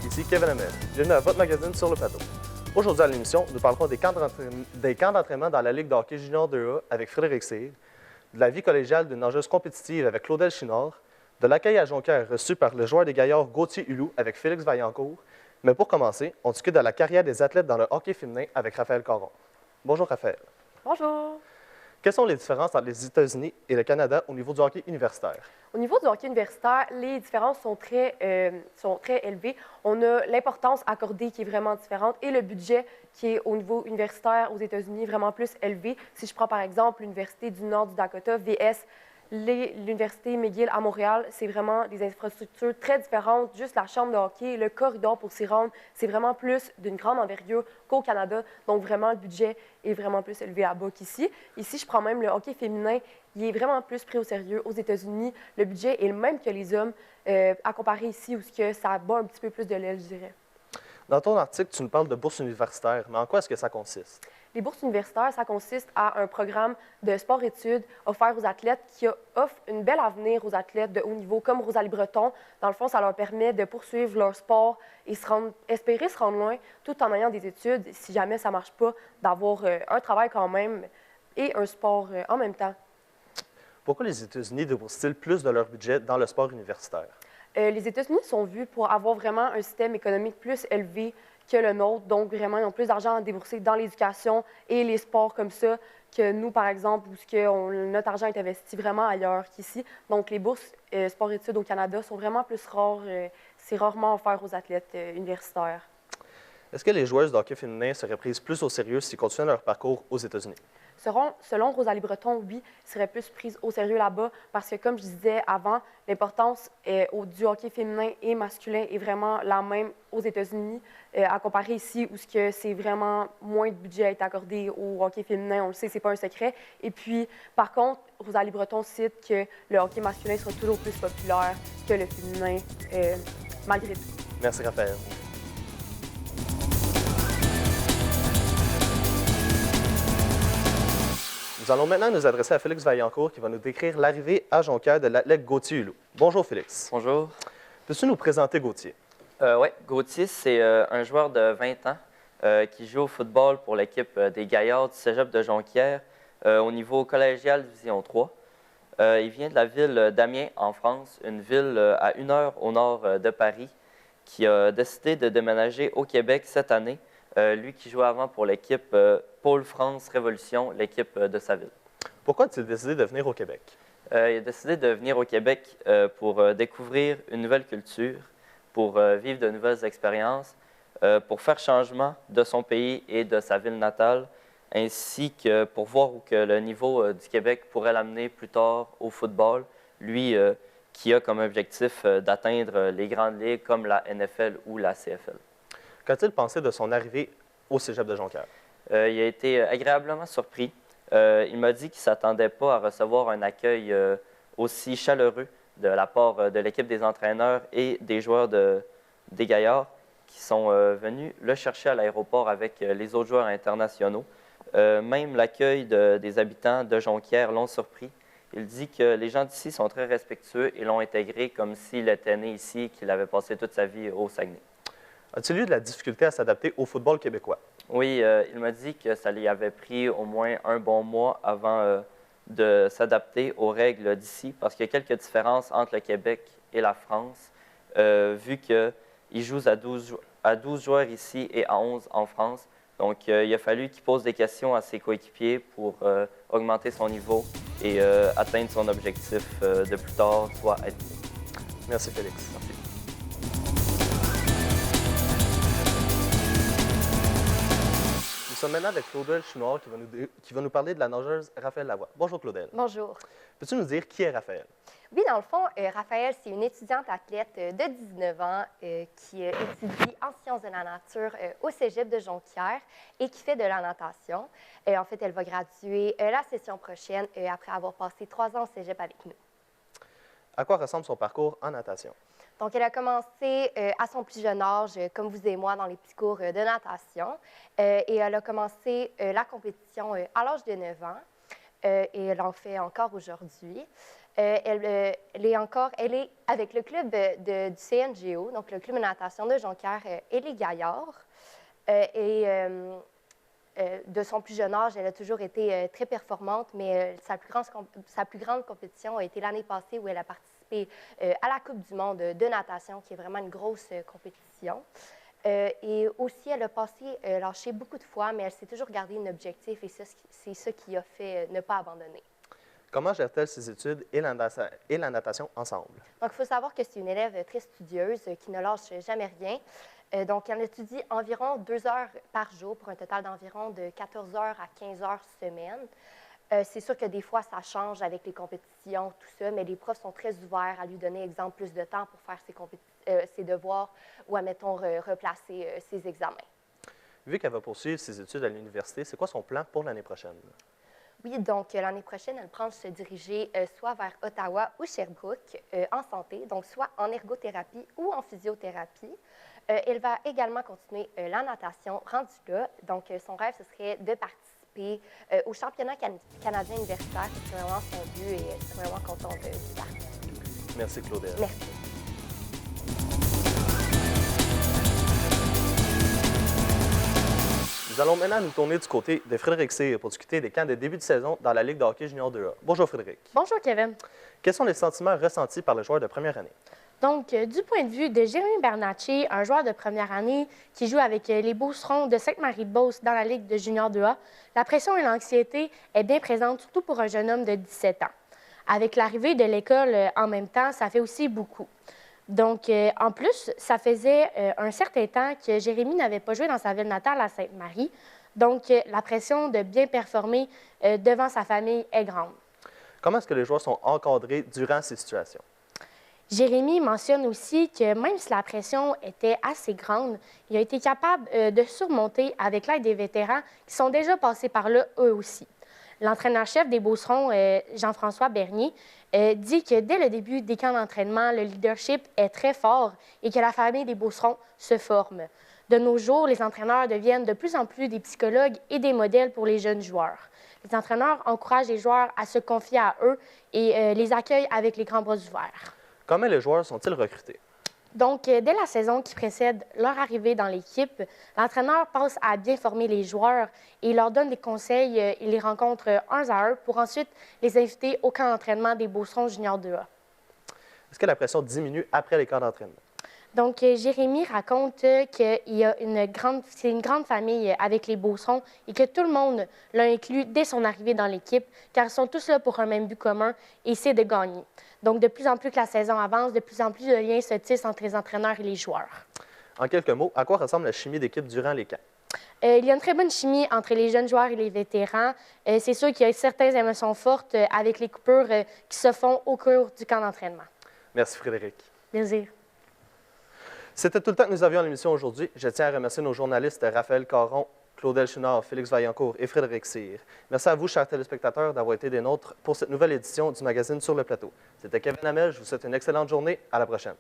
ici Kevin Hamel. Bienvenue à votre magazine Sur le plateau. Aujourd'hui à l'émission, nous parlerons des camps d'entraînement dans la Ligue de hockey junior 2A avec Frédéric Cyr, de la vie collégiale d'une nageuse compétitive avec Claudel Chinard, de l'accueil à Jonquière reçu par le joueur des Gaillards Gauthier Hulot avec Félix Vaillancourt. Mais pour commencer, on discute de la carrière des athlètes dans le hockey féminin avec Raphaël Caron. Bonjour Raphaël. Bonjour. Quelles sont les différences entre les États-Unis et le Canada au niveau du hockey universitaire? Au niveau du hockey universitaire, les différences sont très élevées. On a l'importance accordée qui est vraiment différente et le budget qui est au niveau universitaire aux États-Unis vraiment plus élevé. Si je prends par exemple l'Université du Nord du Dakota, VS, l'Université McGill à Montréal, c'est vraiment des infrastructures très différentes. Juste la chambre de hockey, le corridor pour s'y rendre, c'est vraiment plus d'une grande envergure qu'au Canada. Donc vraiment, le budget est vraiment plus élevé là-bas qu'ici. Ici, je prends même le hockey féminin. Il est vraiment plus pris au sérieux. Aux États-Unis, le budget est le même que les hommes, à comparer ici où ça bat un petit peu plus de l'aile, je dirais. Dans ton article, tu nous parles de bourse universitaire, mais en quoi est-ce que ça consiste? Les bourses universitaires, ça consiste à un programme de sport-études offert aux athlètes qui offre un bel avenir aux athlètes de haut niveau, comme Rosalie Breton. Dans le fond, ça leur permet de poursuivre leur sport et espérer se rendre loin tout en ayant des études, si jamais ça ne marche pas, d'avoir un travail quand même et un sport en même temps. Pourquoi les États-Unis déboursent-ils plus de leur budget dans le sport universitaire? Les États-Unis sont vus pour avoir vraiment un système économique plus élevé que le nôtre. Donc, vraiment, ils ont plus d'argent à débourser dans l'éducation et les sports comme ça que nous, par exemple, où notre argent est investi vraiment ailleurs qu'ici. Donc, les bourses sport-études au Canada sont vraiment plus rares. C'est rarement offert aux athlètes universitaires. Est-ce que les joueuses de hockey féminin seraient prises plus au sérieux s'ils continuent leur parcours aux États-Unis? Selon Rosalie Breton, oui, serait plus prise au sérieux là-bas parce que, comme je disais avant, l'importance du hockey féminin et masculin est vraiment la même aux États-Unis, à comparer ici où c'est vraiment moins de budget à être accordé au hockey féminin. On le sait, c'est pas un secret. Et puis, par contre, Rosalie Breton cite que le hockey masculin sera toujours plus populaire que le féminin, malgré tout. Merci, Raphaël. Nous allons maintenant nous adresser à Félix Vaillancourt qui va nous décrire l'arrivée à Jonquière de l'athlète Gauthier Hulot. Bonjour Félix. Bonjour. Peux-tu nous présenter Gauthier? Oui, Gauthier, c'est un joueur de 20 ans qui joue au football pour l'équipe des Gaillards du Cégep de Jonquière au niveau collégial Division 3. Il vient de la ville d'Amiens, en France, une ville à 1 heure au nord de Paris, qui a décidé de déménager au Québec cette année. Lui qui jouait avant pour l'équipe Pôle France Révolution, l'équipe de sa ville. Pourquoi as-tu décidé de venir au Québec? Il a décidé de venir au Québec pour découvrir une nouvelle culture, pour vivre de nouvelles expériences, pour faire changement de son pays et de sa ville natale, ainsi que pour voir où que le niveau du Québec pourrait l'amener plus tard au football. Lui qui a comme objectif d'atteindre les grandes ligues comme la NFL ou la CFL. Qu'a-t-il pensé de son arrivée au Cégep de Jonquière? Il a été agréablement surpris. Il m'a dit qu'il ne s'attendait pas à recevoir un accueil aussi chaleureux de la part de l'équipe des entraîneurs et des joueurs des Gaillards qui sont venus le chercher à l'aéroport avec les autres joueurs internationaux. Même l'accueil des habitants de Jonquière l'ont surpris. Il dit que les gens d'ici sont très respectueux et l'ont intégré comme s'il était né ici et qu'il avait passé toute sa vie au Saguenay. As-tu eu de la difficulté à s'adapter au football québécois? Oui, il m'a dit que ça lui avait pris au moins un bon mois avant de s'adapter aux règles d'ici, parce qu'il y a quelques différences entre le Québec et la France, vu qu'ils jouent à 12 joueurs ici et à 11 en France. Donc, il a fallu qu'il pose des questions à ses coéquipiers pour augmenter son niveau et atteindre son objectif de plus tard, soit être pro. Merci Félix. Merci. Nous sommes maintenant avec Claudel Chinard qui va nous parler de la nageuse Raphaël Lavoie. Bonjour Claudel. Bonjour. Peux-tu nous dire qui est Raphaël? Oui, dans le fond, Raphaël, c'est une étudiante athlète de 19 ans qui étudie en sciences de la nature au Cégep de Jonquière et qui fait de la natation. En fait, elle va graduer la session prochaine après avoir passé 3 ans au Cégep avec nous. À quoi ressemble son parcours en natation? Donc, elle a commencé à son plus jeune âge, comme vous et moi, dans les petits cours de natation. Et elle a commencé la compétition à l'âge de 9 ans. Et elle en fait encore aujourd'hui. Elle est avec le club du CNGO, donc le club de natation de Jonquière et les Gaillards. De son plus jeune âge, elle a toujours été très performante, mais sa plus grande compétition a été l'année passée où elle a participé à la Coupe du monde de natation, qui est vraiment une grosse compétition. Et aussi, elle a lâché beaucoup de fois, mais elle s'est toujours gardé un objectif et c'est ça qui a fait ne pas abandonner. Comment gère-t-elle ses études et la natation ensemble? Donc, il faut savoir que c'est une élève très studieuse qui ne lâche jamais rien. Donc, elle étudie environ 2 heures par jour pour un total d'environ de 14 heures à 15 heures semaine. C'est sûr que des fois, ça change avec les compétitions, tout ça, mais les profs sont très ouverts à lui donner, exemple, plus de temps pour faire ses devoirs ou, admettons, replacer ses examens. Vu qu'elle va poursuivre ses études à l'université, c'est quoi son plan pour l'année prochaine? Oui, donc l'année prochaine, elle pense se diriger soit vers Ottawa ou Sherbrooke en santé, donc soit en ergothérapie ou en physiothérapie. Elle va également continuer la natation rendue là. Donc, son rêve, ce serait de participer au championnat canadien universitaire. C'est vraiment son but et elle est vraiment contente de ça. Merci, Claudel. Merci. Nous allons maintenant nous tourner du côté de Frédéric Cyr pour discuter des camps de début de saison dans la Ligue de hockey junior 2A. Bonjour, Frédéric. Bonjour, Kevin. Quels sont les sentiments ressentis par les joueurs de première année? Donc, du point de vue de Jérémy Bernatchez, un joueur de première année qui joue avec les Beaucerons de Sainte-Marie-de-Beauce dans la Ligue de junior 2A, la pression et l'anxiété est bien présente, surtout pour un jeune homme de 17 ans. Avec l'arrivée de l'école en même temps, ça fait aussi beaucoup. Donc, en plus, ça faisait un certain temps que Jérémy n'avait pas joué dans sa ville natale à Sainte-Marie. Donc, la pression de bien performer devant sa famille est grande. Comment est-ce que les joueurs sont encadrés durant ces situations? Jérémy mentionne aussi que même si la pression était assez grande, il a été capable de surmonter avec l'aide des vétérans qui sont déjà passés par là eux aussi. L'entraîneur-chef des Beaucerons, Jean-François Bernier, dit que dès le début des camps d'entraînement, le leadership est très fort et que la famille des Beaucerons se forme. De nos jours, les entraîneurs deviennent de plus en plus des psychologues et des modèles pour les jeunes joueurs. Les entraîneurs encouragent les joueurs à se confier à eux et les accueillent avec les grands bras ouverts. Comment les joueurs sont-ils recrutés? Donc, dès la saison qui précède leur arrivée dans l'équipe, l'entraîneur pense à bien former les joueurs et leur donne des conseils. Il les rencontre un à un pour ensuite les inviter au camp d'entraînement des Beaucerons junior 2A. Est-ce que la pression diminue après les camps d'entraînement? Donc, Jérémy raconte qu'il y a c'est une grande famille avec les Beaucerons et que tout le monde l'a inclus dès son arrivée dans l'équipe, car ils sont tous là pour un même but commun et c'est de gagner. Donc, de plus en plus que la saison avance, de plus en plus de liens se tissent entre les entraîneurs et les joueurs. En quelques mots, à quoi ressemble la chimie d'équipe durant les camps? Il y a une très bonne chimie entre les jeunes joueurs et les vétérans. C'est sûr qu'il y a certaines émotions fortes avec les coupures qui se font au cours du camp d'entraînement. Merci, Frédéric. Plaisir. C'était tout le temps que nous avions à l'émission aujourd'hui. Je tiens à remercier nos journalistes Raphaël Caron, Claudel Chouinard, Félix Vaillancourt et Frédéric Cyr. Merci à vous, chers téléspectateurs, d'avoir été des nôtres pour cette nouvelle édition du magazine Sur le plateau. C'était Kevin Hamel. Je vous souhaite une excellente journée. À la prochaine.